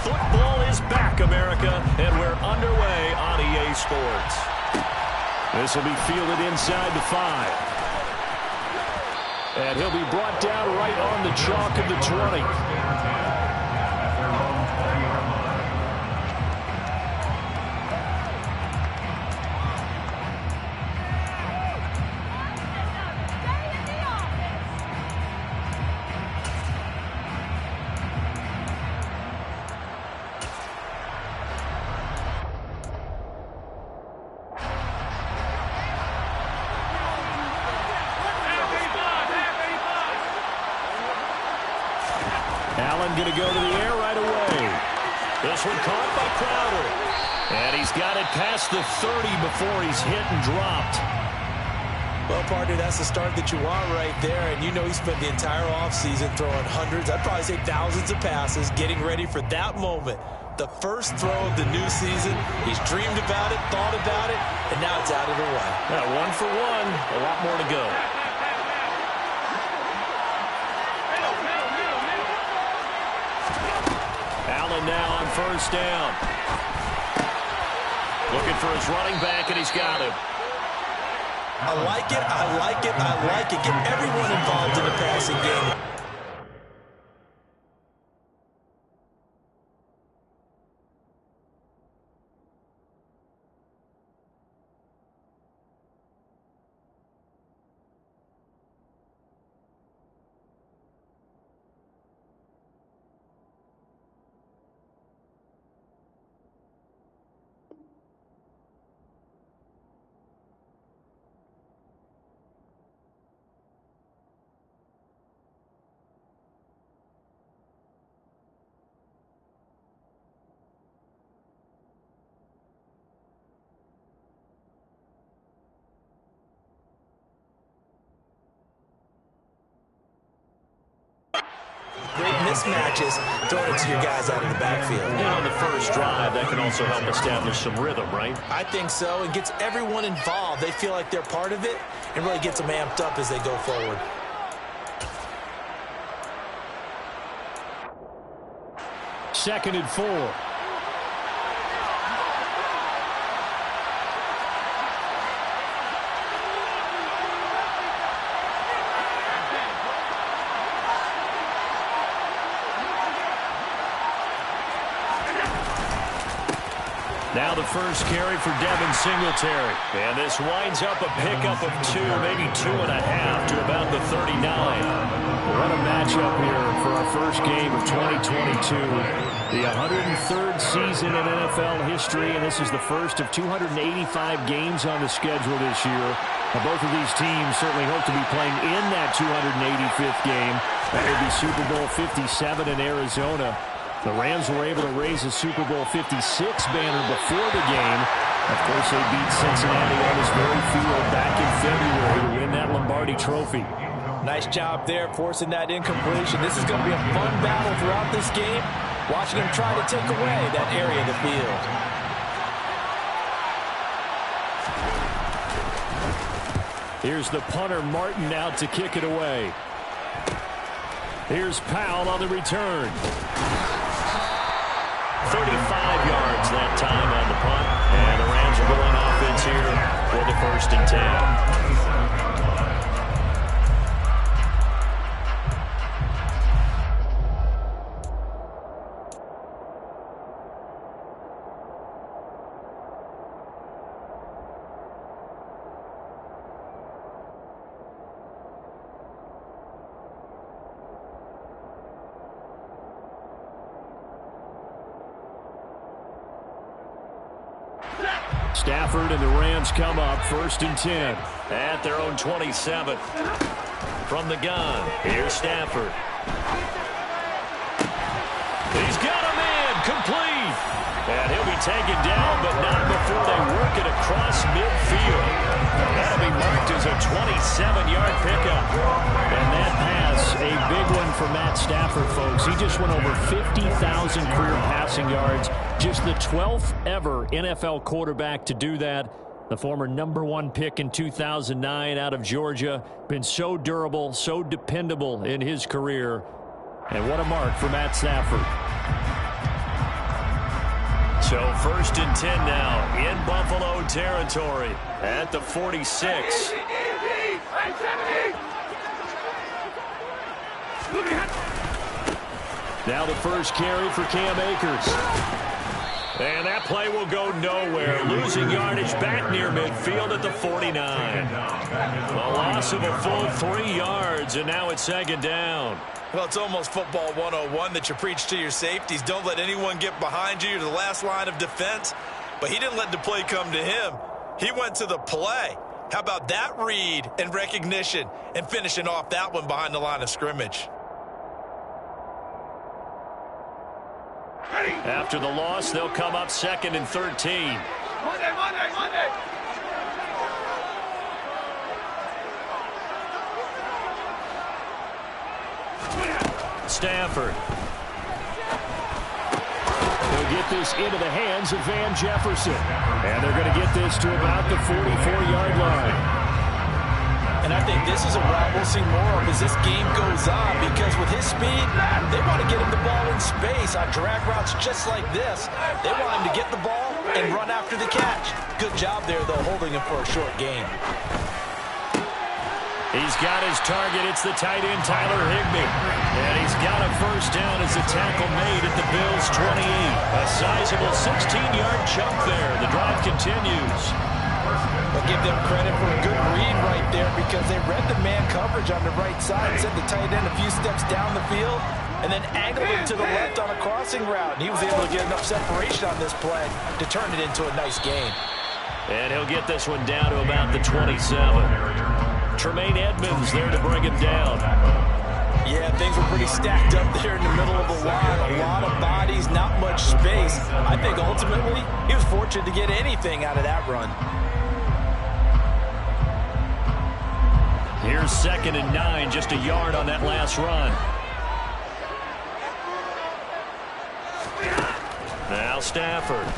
Football is back, America, and we're underway on EA Sports. This will be fielded inside the 5. And he'll be brought down right on the chalk of the 20. Allen going to go to the air right away. This one caught by Crowder. And he's got it past the 30 before he's hit and dropped. Well, partner, that's the start that you want right there. And you know he spent the entire offseason throwing hundreds, I'd probably say thousands of passes, getting ready for that moment. The first throw of the new season. He's dreamed about it, thought about it, and now it's out of the way. Yeah, 1 for 1, a lot more to go. Allen now on first down. Looking for his running back, and he's got him. I like it, I like it, I like it. Get everyone involved in the passing game. Great mismatches, throwing it to your guys out of the backfield. And on the first drive, that can also help establish some rhythm, right? I think so. It gets everyone involved. They feel like they're part of it and really gets them amped up as they go forward. Second and 4. Now the first carry for Devin Singletary. And this winds up a pickup of 2, maybe 2.5 to about the 39. What a matchup here for our first game of 2022. The 103rd season in NFL history, and this is the first of 285 games on the schedule this year. Now, both of these teams certainly hope to be playing in that 285th game. That would be Super Bowl 57 in Arizona. The Rams were able to raise a Super Bowl 56 banner before the game. Of course, they beat Cincinnati on this very field back in February to win that Lombardi Trophy. Nice job there, forcing that incompletion. This is going to be a fun battle throughout this game, watching them try to take away that area of the field. Here's the punter, Martin, out to kick it away. Here's Powell on the return. 35 yards that time on the punt. And the Rams are going offense here for the 1st and 10. Stafford and the Rams come up 1st and 10 at their own 27. From the gun, here's Stafford. He's got him in, complete. And he'll be taken down, but not before they work it across midfield. That'll be marked as a 27-yard pickup. And that pass, a big one for Matt Stafford, folks. He just went over 50,000 career passing yards. Just the 12th ever NFL quarterback to do that. The former #1 pick in 2009 out of Georgia. Been so durable, so dependable in his career. And what a mark for Matt Stafford. So 1st and 10 now in Buffalo territory at the 46. Now the first carry for Cam Akers. And that play will go nowhere. Losing yardage back near midfield at the 49. A loss of a full 3 yards, and now it's 2nd down. Well, it's almost football 101 that you preach to your safeties. Don't let anyone get behind you. You're the last line of defense. But he didn't let the play come to him. He went to the play. How about that read and recognition and finishing off that one behind the line of scrimmage? After the loss, they'll come up 2nd and 13. Monday. Stafford. He'll get this into the hands of Van Jefferson. And they're going to get this to about the 44-yard line. And I think this is a route we'll see more of as this game goes on, because with his speed, they want to get him the ball in space on drag routes just like this. They want him to get the ball and run after the catch. Good job there, though, holding him for a short gain. He's got his target. It's the tight end, Tyler Higbee. And he's got a first down as the tackle made at the Bills' 28. A sizable 16-yard chunk there. The drive continues. I'll give them credit for a good read right there, because they read the man coverage on the right side, sent the tight end a few steps down the field, and then angled him to the left on a crossing route. And he was able to get enough separation on this play to turn it into a nice gain. And he'll get this one down to about the 27. Tremaine Edmonds there to bring him down. Yeah, things were pretty stacked up there in the middle of the line. A lot of bodies, not much space. I think ultimately he was fortunate to get anything out of that run. Here's 2nd and 9, just a yard on that last run. Now Stafford.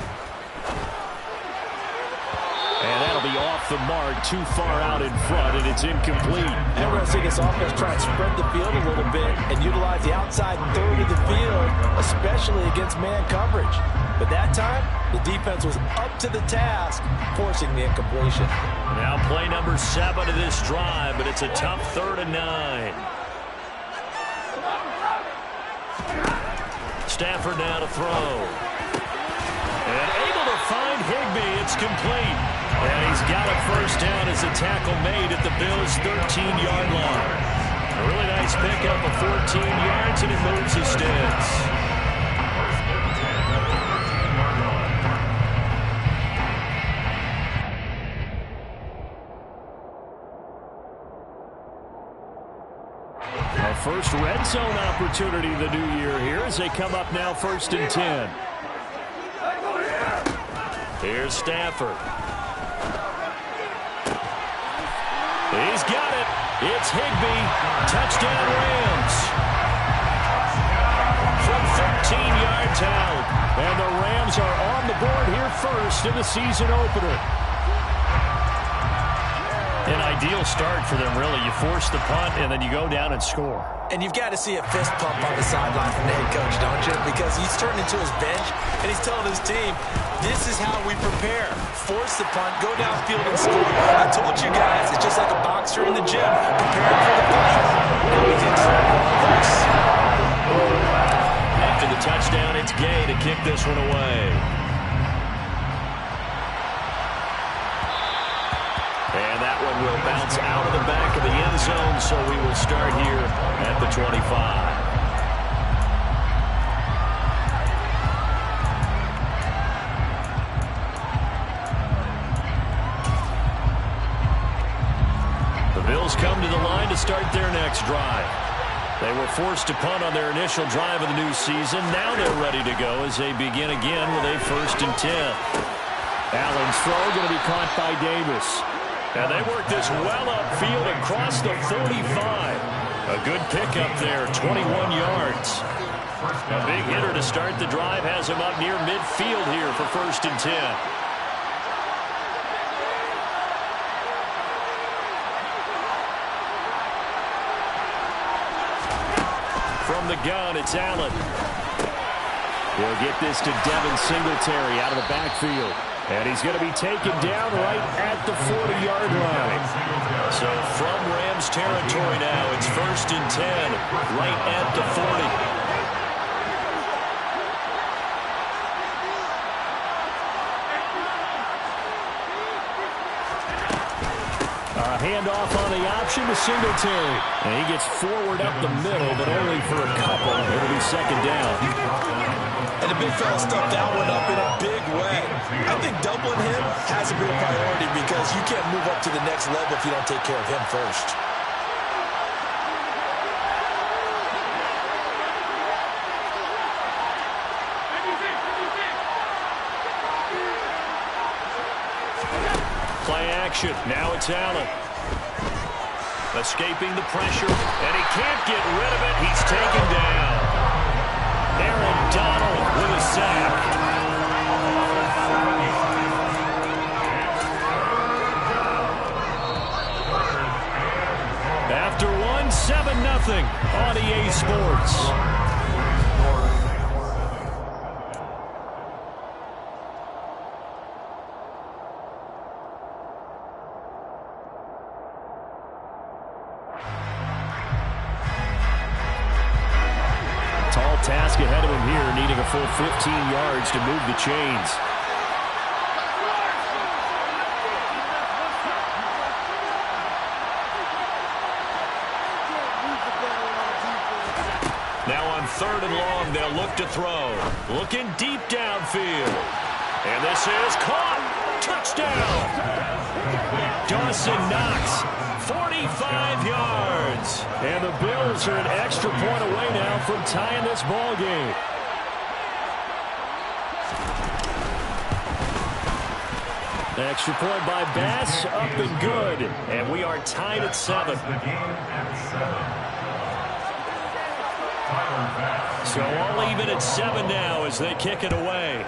And that'll be off the mark, too far out in front, and it's incomplete. And we're going to see this offense try and spread the field a little bit and utilize the outside third of the field, especially against man coverage. But that time, the defense was up to the task, forcing the incompletion. Now play number 7 of this drive, but it's a tough 3rd and 9. Stafford now to throw. And able to find Higbee. It's complete. And he's got a first down as a tackle made at the Bills' 13-yard line. A really nice pickup of 14 yards, and it moves the sticks. First red zone opportunity of the new year here as they come up now 1st and 10. Here's Stafford. He's got it. It's Higbee. Touchdown Rams. From 13 yards out. And the Rams are on the board here first in the season opener. An ideal start for them, really. You force the punt, and then you go down and score. And you've got to see a fist pump on the sideline from the head coach, don't you? Because he's turned into his bench, and he's telling his team, this is how we prepare. Force the punt, go downfield and score. I told you guys, it's just like a boxer in the gym, preparing for the fight. Now he's inside all this. After the touchdown, it's Gay to kick this one away. And that one will bounce out of the back of the end zone, so we will start here at the 25. The Bills come to the line to start their next drive. They were forced to punt on their initial drive of the new season. Now they're ready to go as they begin again with a 1st and 10. Allen's throw going to be caught by Davis. And they work this well upfield across the 45. A good pickup there, 21 yards. A big hitter to start the drive has him up near midfield here for 1st and 10. From the gun, it's Allen. He'll get this to Devin Singletary out of the backfield. And he's going to be taken down right at the 40-yard line. So from Rams territory now, it's 1st and 10, right at the 40. Handoff on the option to Singletary. And he gets forward up the middle, but only for a couple. It'll be 2nd down. And the big fella stuffed that one up in a big way. I think doubling him has to be a priority because you can't move up to the next level if you don't take care of him first. Play action. Now it's Allen. Escaping the pressure, and he can't get rid of it. He's taken down. Aaron Donald with a sack. After one, 7-0 on EA Sports. Task ahead of him here, needing a full 15 yards to move the chains. Now on 3rd and long, they'll look to throw. Looking deep downfield. And this is caught. Touchdown. Dawson Knox. 45 yards. And the Bills are an extra point away now from tying this ball game. Extra point by Bass, up and good. And we are tied at 7. So all even at 7 now as they kick it away.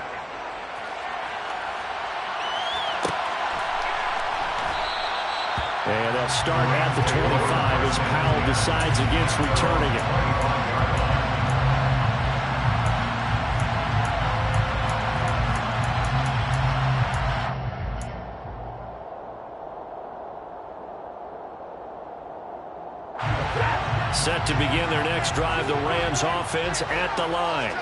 And they'll start at the 25 as Powell decides against returning it. Set to begin their next drive, the Rams offense at the line.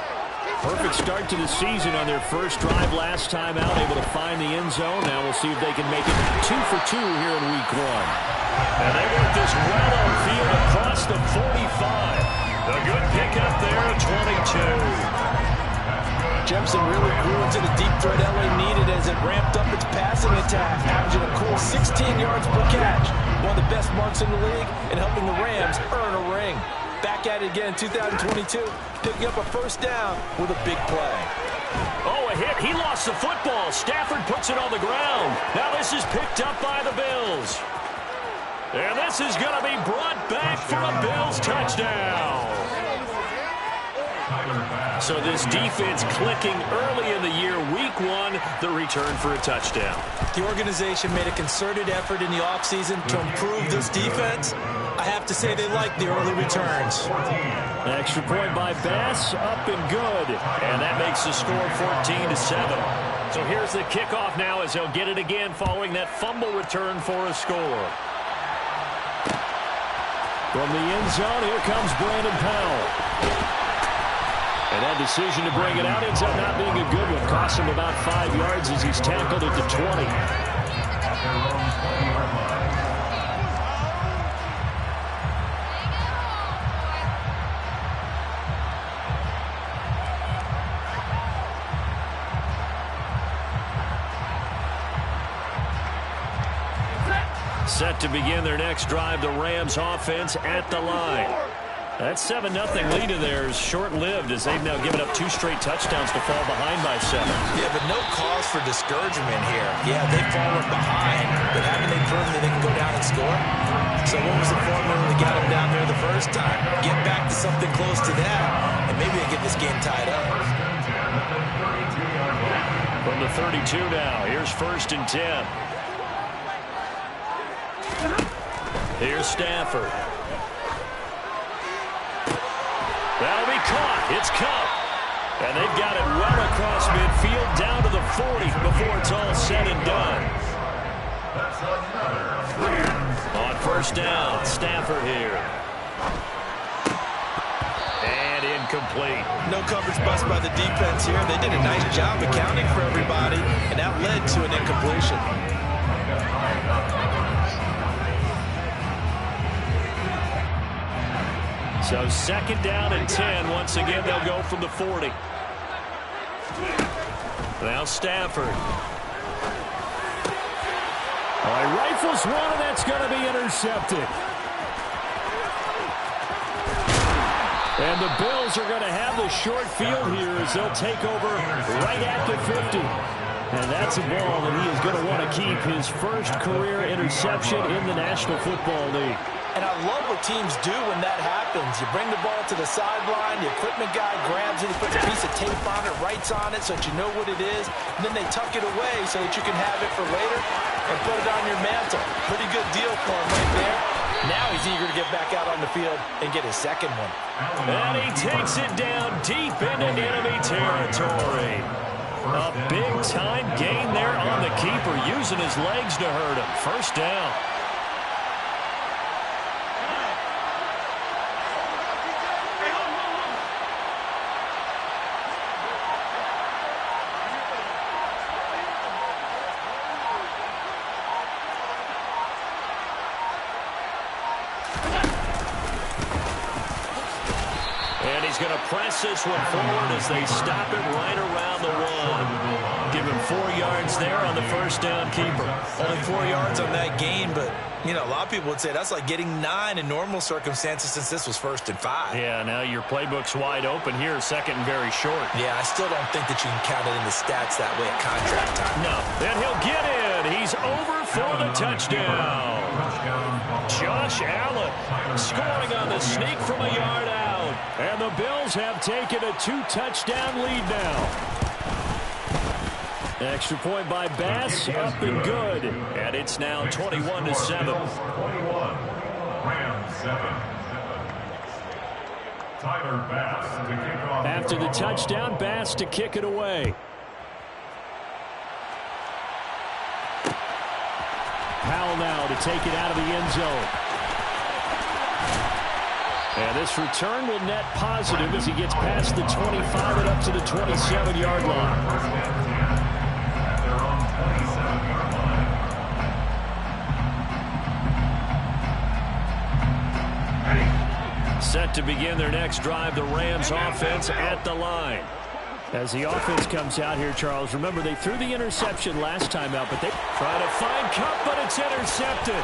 Perfect start to the season on their first drive last time out, able to find the end zone. Now we'll see if they can make it 2 for 2 here in week 1. And they work this well on field across the 45. A good pickup there at 22. Jefferson really grew into the deep threat LA needed as it ramped up its passing attack, averaging a cool 16 yards per catch. One of the best marks in the league and helping the Rams earn a ring. Back at it again in 2022, picking up a 1st down with a big play. Oh, a hit. He lost the football. Stafford puts it on the ground. Now this is picked up by the Bills. And this is going to be brought back for a Bills touchdown. So this defense clicking early in the year, week 1, the return for a touchdown. The organization made a concerted effort in the offseason to improve this defense. I have to say they like the early returns. Extra point by Bass, up and good. And that makes the score 14-7. So here's the kickoff now as they'll get it again following that fumble return for a score. From the end zone, here comes Brandon Powell. And that decision to bring it out ends up not being a good one. Cost him about 5 yards as he's tackled at the 20. Set to begin their next drive, the Rams offense at the line. That 7-0 lead of theirs short-lived as they've now given up 2 straight touchdowns to fall behind by 7. Yeah, but no cause for discouragement here. Yeah, they've fallen behind, but haven't they proven that they can go down and score? So what was the formula that got them down there the first time? Get back to something close to that, and maybe they get this game tied up. From the 32 now, here's 1st and 10. Here's Stafford. That'll be caught. It's Kupp. And they've got it well across midfield down to the 40 before it's all said and done. On first down, Stafford here. And incomplete. No coverage bust by the defense here. They did a nice job accounting for everybody, and that led to an incompletion. So second down and 10. Once again, they'll go from the 40. Now Stafford. All right, rifles one, and that's going to be intercepted. And the Bills are going to have the short field here as they'll take over right at the 50. And that's a ball that he is going to want to keep, his first career interception in the National Football League. And I love what teams do when that happens. You bring the ball to the sideline, the equipment guy grabs it, he puts a piece of tape on it, writes on it so that you know what it is, and then they tuck it away so that you can have it for later and put it on your mantle. Pretty good deal for him right there. Now he's eager to get back out on the field and get his second one. And he takes it down deep into enemy territory. A big-time gain there on the keeper, using his legs to hurt him. First down. And he's going to press this one forward as they stop it right around the one. Give him 4 yards there on the first down keeper. Only 4 yards on that gain, but, you know, a lot of people would say that's like getting 9 in normal circumstances since this was 1st and 5. Yeah, now your playbook's wide open here, second and very short. Yeah, I still don't think that you can count it in the stats that way at contract time. No, and he'll get in. He's over for the touchdown. Josh Allen scoring on the sneak from a yard out. And the Bills have taken a 2-touchdown lead now. Extra point by Bass, up and good. And it's now 21-7. 21, Rams 7. Tyler Bass to kick off. After the touchdown, Bass to kick it away. Powell now to take it out of the end zone. And this return will net positive as he gets past the 25 and up to the 27-yard line. Set to begin their next drive, the Rams offense at the line. As the offense comes out here, Charles, remember they threw the interception last time out, but they try to find Kupp, but it's intercepted.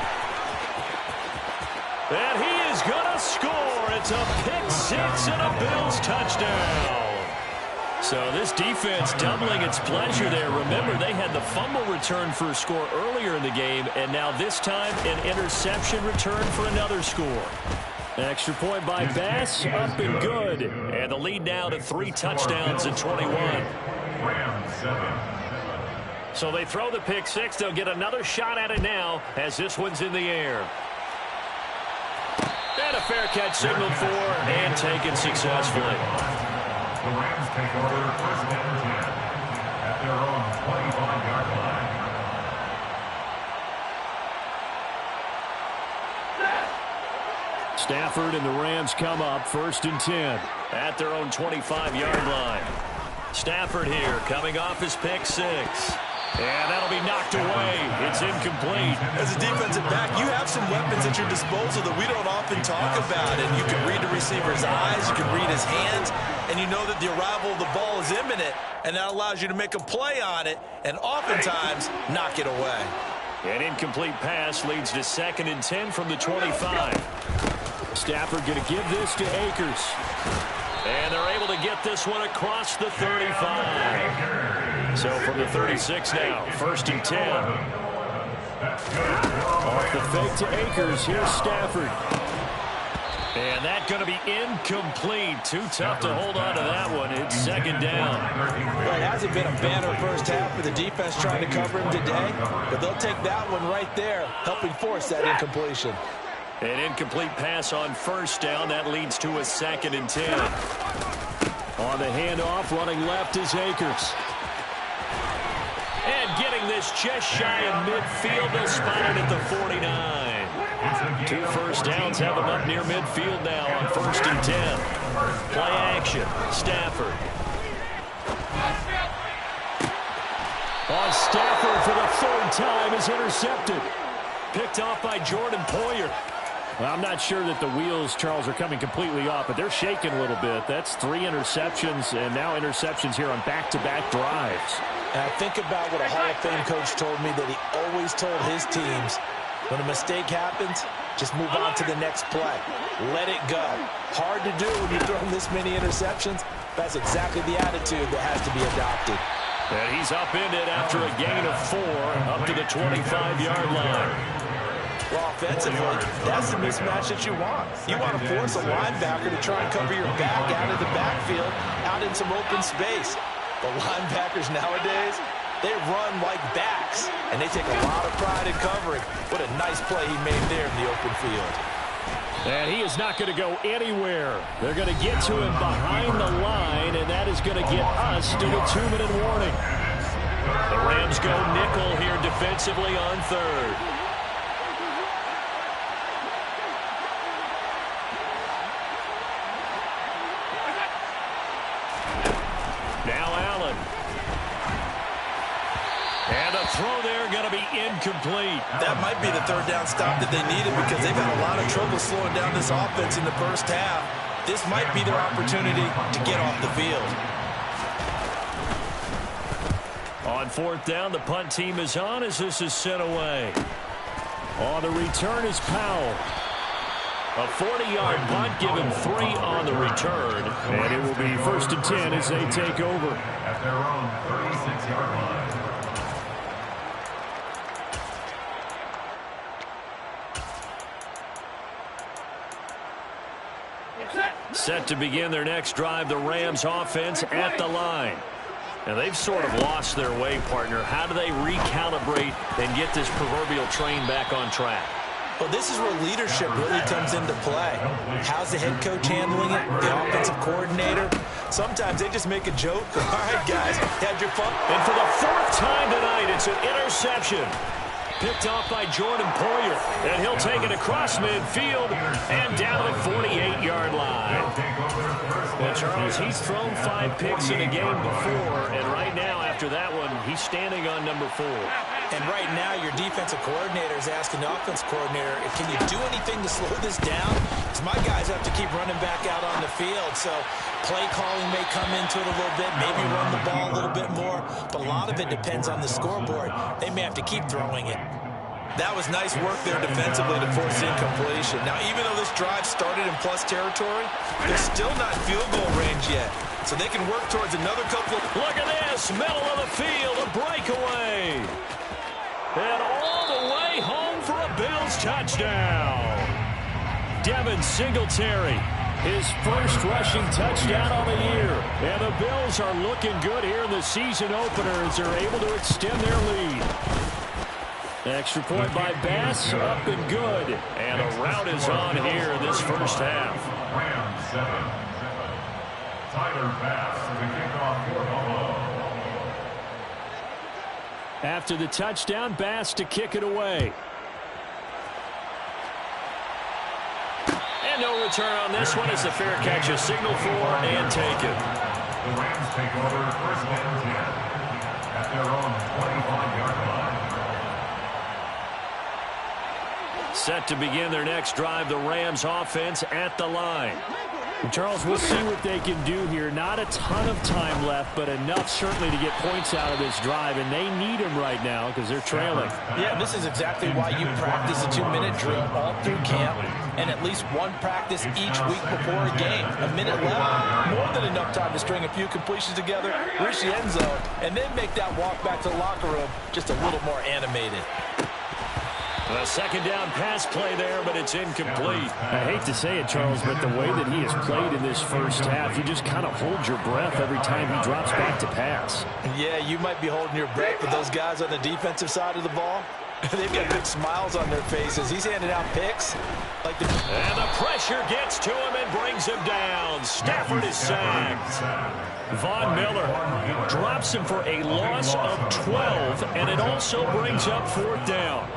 And he is going to score. It's a pick-6 and a Bills touchdown. So this defense doubling its pleasure there. Remember, they had the fumble return for a score earlier in the game, and now this time an interception return for another score. Extra point by Bass, up and good. And the lead now to 3 touchdowns in 21. So they throw the pick-6. They'll get another shot at it now as this one's in the air. And a fair catch signaled for and taken successfully. The Rams take over first and 10 at their own 25-yard line. Stafford and the Rams come up first and 10. At their own 25-yard line. Stafford here coming off his pick-6. And that'll be knocked away. It's incomplete. As a defensive back, you have some weapons at your disposal that we don't often talk about. And you can read the receiver's eyes, you can read his hands, and you know that the arrival of the ball is imminent, and that allows you to make a play on it and oftentimes knock it away. An incomplete pass leads to 2nd and 10 from the 25. Stafford going to give this to Akers. And they're able to get this one across the 35. So from the 36 now, 1st and 10. Off the fake to Akers, here's Stafford. And that going to be incomplete. Too tough to hold on to that one. It's 2nd down. Well, it hasn't been a banner first half for the defense trying to cover him today, but they'll take that one right there, helping force that incompletion. An incomplete pass on 1st down. That leads to a 2nd and 10. On the handoff, running left is Akers. And getting this just shy of midfield. They'll spot it at the 49. 2 first downs have him up near midfield now on 1st and 10. Play action. Stafford. Stafford for the 3rd time is intercepted. Picked off by Jordan Poyer. Well, I'm not sure that the wheels, Charles, are coming completely off, but they're shaking a little bit. That's 3 interceptions, and now interceptions here on back-to-back drives. And I think about what a Hall of Fame coach told me that he always told his teams, when a mistake happens, just move on to the next play. Let it go. Hard to do when you throw this many interceptions. That's exactly the attitude that has to be adopted. And he's upended after a gain of 4 up to the 25-yard line. Well, offensively, that's the mismatch that you want. You want to force a linebacker to try and cover your back out of the backfield, out in some open space. The linebackers nowadays, they run like backs, and they take a lot of pride in covering. What a nice play he made there in the open field. And he is not going to go anywhere. They're going to get to him behind the line, and that is going to get us to the 2-minute warning. The Rams go nickel here defensively on 3rd. Now Allen. And a throw there going to be incomplete. That might be the 3rd down stop that they needed because they've had a lot of trouble slowing down this offense in the first half. This might be their opportunity to get off the field. On 4th down, the punt team is on as this is sent away. On the return is Powell. A 40-yard punt, given 3 on the return. And it will be 1st and 10 as they take over. At their own 36-yard line. Set to begin their next drive, the Rams offense at the line. And they've sort of lost their way, partner. How do they recalibrate and get this proverbial train back on track? Well, this is where leadership really comes into play. How's the head coach handling it? The offensive coordinator? Sometimes they just make a joke. All right, guys, had your fun. And for the 4th time tonight, it's an interception. Picked off by Jordan Poyer. And he'll take it across midfield and down to the 48-yard line. Well, Charles, he's thrown 5 picks in a game before, and right now, after that one, he's standing on number 4. And right now, your defensive coordinator is asking the offense coordinator, can you do anything to slow this down? Because my guys have to keep running back out on the field. So play calling may come into it a little bit, maybe run the ball a little bit more. But a lot of it depends on the scoreboard. They may have to keep throwing it. That was nice work there defensively to force incompletion. Now, even though this drive started in plus territory, they're still not field goal range yet. So they can work towards another couple of... Look at this, middle of the field, a breakaway. And all the way home for a Bills touchdown. Devin Singletary, his first rushing touchdown on the year. And the Bills are looking good here in the season opener as they're able to extend their lead. Extra point by Bass, up and good. And a rout is on here in this first half. Rams 7. Tyler Bass to kick off for Buffalo. After the touchdown, Bass to kick it away. And no return on this one as the fair catch is signaled for and taken. The Rams take over 1st and 10 at their own 25-yard line. Set to begin their next drive, the Rams offense at the line. Charles, we'll see what they can do here. Not a ton of time left, but enough certainly to get points out of this drive, and they need them right now because they're trailing. Yeah, this is exactly why you practice a 2-minute drill all through camp and at least one practice each week before a game. A minute left, more than enough time to string a few completions together, reach the end zone, and then make that walk back to the locker room just a little more animated. A 2nd down pass play there, but it's incomplete. I hate to say it, Charles, but the way that he has played in this first half, you just kind of hold your breath every time he drops back to pass. Yeah, you might be holding your breath, but those guys on the defensive side of the ball, they've got big smiles on their faces. He's handing out picks. And the pressure gets to him, and and brings him down. Stafford is sacked. Von Miller drops him for a loss of 12, and it also brings up 4th down.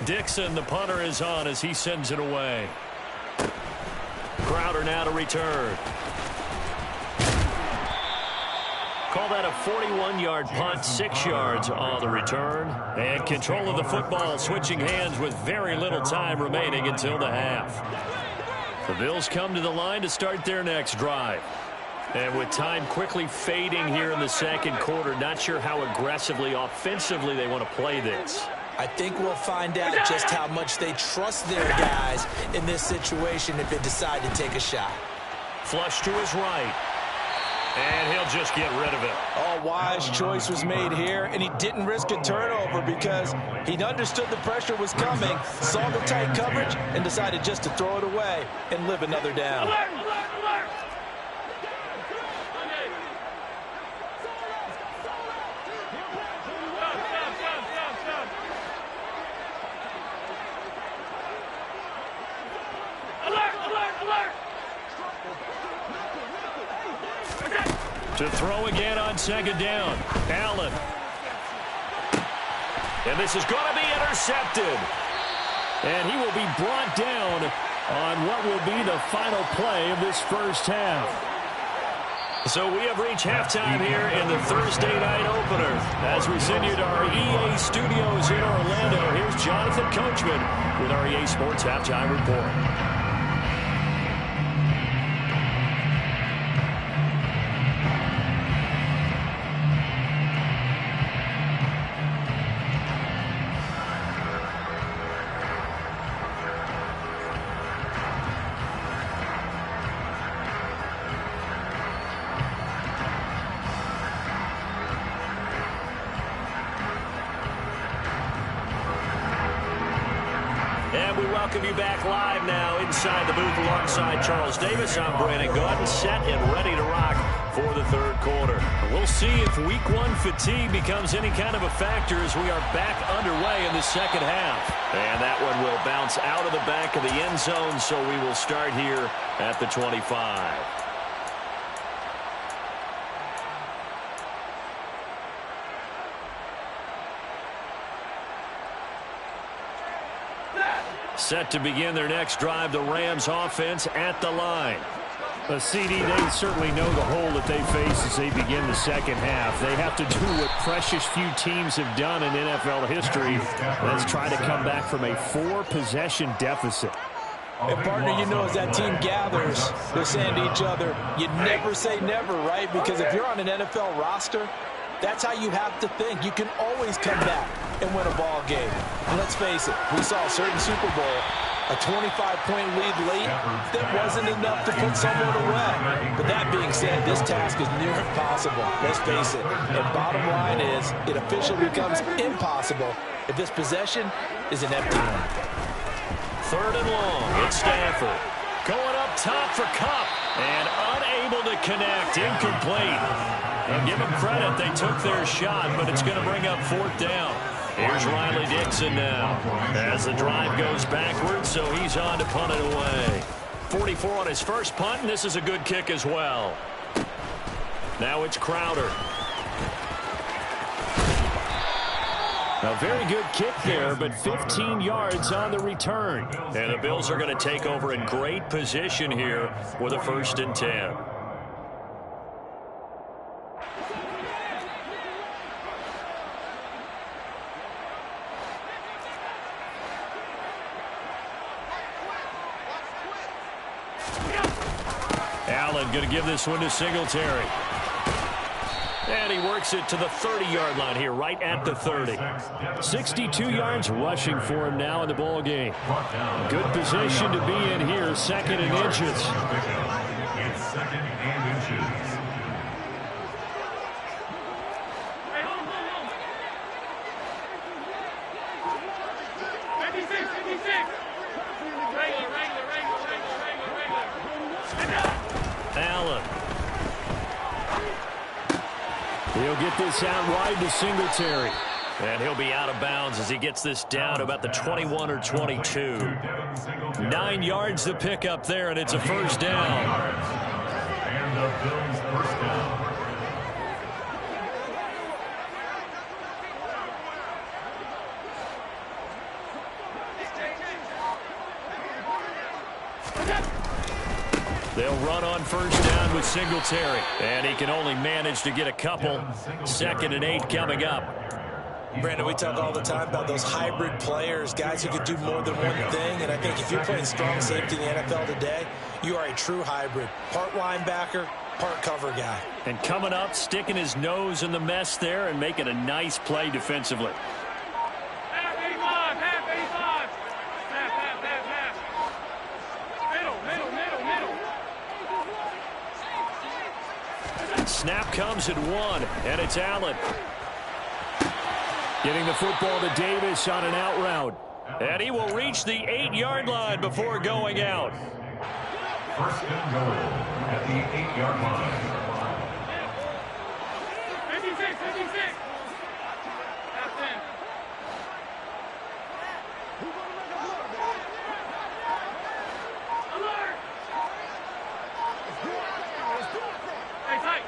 Dixon, the punter, is on as he sends it away. Crowder now to return. Call that a 41-yard punt, 6 yards on the return. And control of the football, switching hands with very little time remaining until the half. The Bills come to the line to start their next drive. And with time quickly fading here in the second quarter, not sure how aggressively, offensively they want to play this. I think we'll find out just how much they trust their guys in this situation if they decide to take a shot. Flush to his right. And he'll just get rid of it. Oh, wise choice was made here, and he didn't risk a turnover because he understood the pressure was coming, saw the tight coverage, and decided just to throw it away and live another down. Alert, alert, alert. To throw again on 2nd down. Allen. And this is going to be intercepted. And he will be brought down on what will be the final play of this first half. So we have reached halftime here in the Thursday night opener. As we send you to our EA studios in Orlando, here's Jonathan Coachman with our EA Sports Halftime Report. Welcome you back live now inside the booth alongside Charles Davis. I'm Brandon Gaudin, set and ready to rock for the third quarter. We'll see if week 1 fatigue becomes any kind of a factor as we are back underway in the second half. And that one will bounce out of the back of the end zone, so we will start here at the 25. Set to begin their next drive, the Rams offense at the line. CD, they certainly know the hole that they face as they begin the second half. They have to do what precious few teams have done in NFL history. Let's try to come back from a 4-possession deficit. And partner, you know, as that team gathers, they're saying to each other, you never say never, right? Because if you're on an NFL roster, that's how you have to think. You can always come back and win a ball game. And let's face it, we saw a certain Super Bowl, a 25-point lead late, that wasn't enough to put someone away. But that being said, this task is near impossible. Let's face it. And bottom line is, it officially becomes impossible if this possession is an empty one. 3rd and long. It's Stafford. Going up top for Kupp. And unable to connect. Incomplete. And give them credit, they took their shot, but it's going to bring up 4th down. Here's Riley Dixon now as the drive goes backwards, so he's on to punt it away. 44 on his first punt, and this is a good kick as well. Now it's Crowder. A very good kick there, but 15 yards on the return. And the Bills are going to take over in great position here with a 1st and 10. Allen going to give this one to Singletary. And he works it to the 30-yard line here, right at the 30. 62 yards rushing for him now in the ball game. Good position to be in here, 2nd and inches. It's 2nd and inches. Regular. Allen. He'll get this out wide to Singletary. And he'll be out of bounds as he gets this down to about the 21 or 22. 9 yards to pick up there, and it's a first down. And the Bills first down. They'll run on first down with Singletary. And he can only manage to get a couple. 2nd and 8 coming up. Brandon, we talk all the time about those hybrid players, guys who could do more than one thing. And I think if you're playing strong safety in the NFL today, you are a true hybrid. Part linebacker, part cover guy. And coming up, sticking his nose in the mess there and making a nice play defensively. Half 85, half 85. Half. Middle. Snap comes at 1, and it's Allen. Getting the football to Davis on an out route. And he will reach the 8-yard line before going out. First and goal at the 8-yard line. 56. Half 10. Alert! Hey, tight.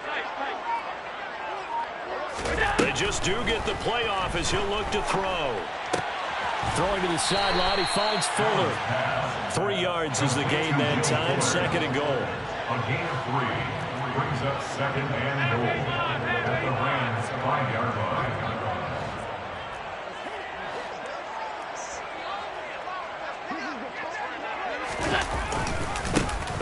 They just do get the playoff as he'll look to throw. Throwing to the sideline, he finds Fuller. 3 yards is the gain that time. 2nd and goal. A gain of 3 brings up 2nd and goal at the Rams 5-yard line.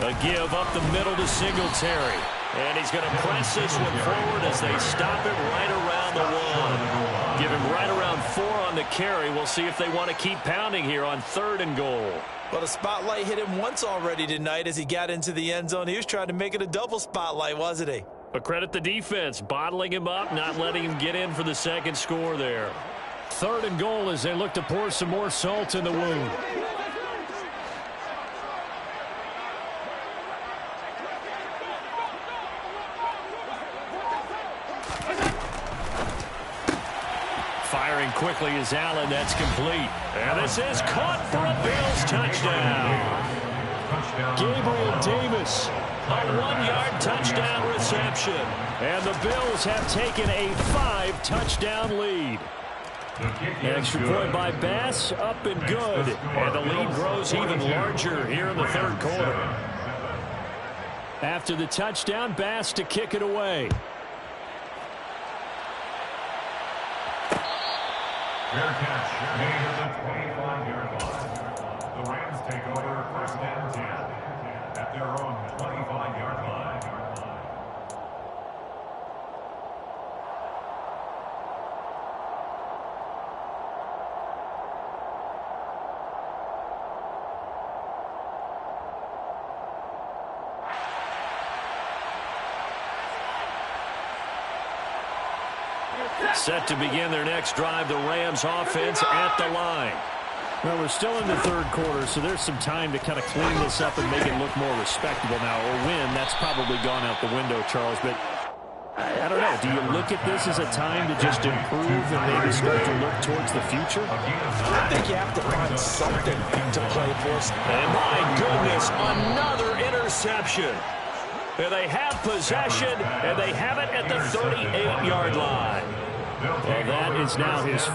A give up the middle to Singletary. And he's going to press this one forward as they stop it right around the 1. Give him right around 4 on the carry. We'll see if they want to keep pounding here on 3rd and goal. Well, the spotlight hit him once already tonight as he got into the end zone. He was trying to make it a double spotlight, wasn't he? But credit the defense, bottling him up, not letting him get in for the 2nd score there. 3rd and goal as they look to pour some more salt in the wound. Firing quickly is Allen. That's complete. And this is caught for a Bills touchdown. Gabriel Davis. A 1-yard touchdown reception. And the Bills have taken a 5-touchdown lead. Extra point by Bass, up and good. And the lead grows even larger here in the 3rd quarter. After the touchdown, Bass to kick it away. Fair catch made at the 25-yard line. The Rams take over 1st and 10 at their own 25-yard line. Set to begin their next drive, the Rams offense at the line. Well, we're still in the 3rd quarter, so there's some time to kind of clean this up and make it look more respectable now. Or win, that's probably gone out the window, Charles. But I don't know. Do you look at this as a time to just improve and maybe start to look towards the future? I think you have to find something to play for. And my goodness, another interception. And they have possession, and they have it at the 38-yard line. Well, that is now his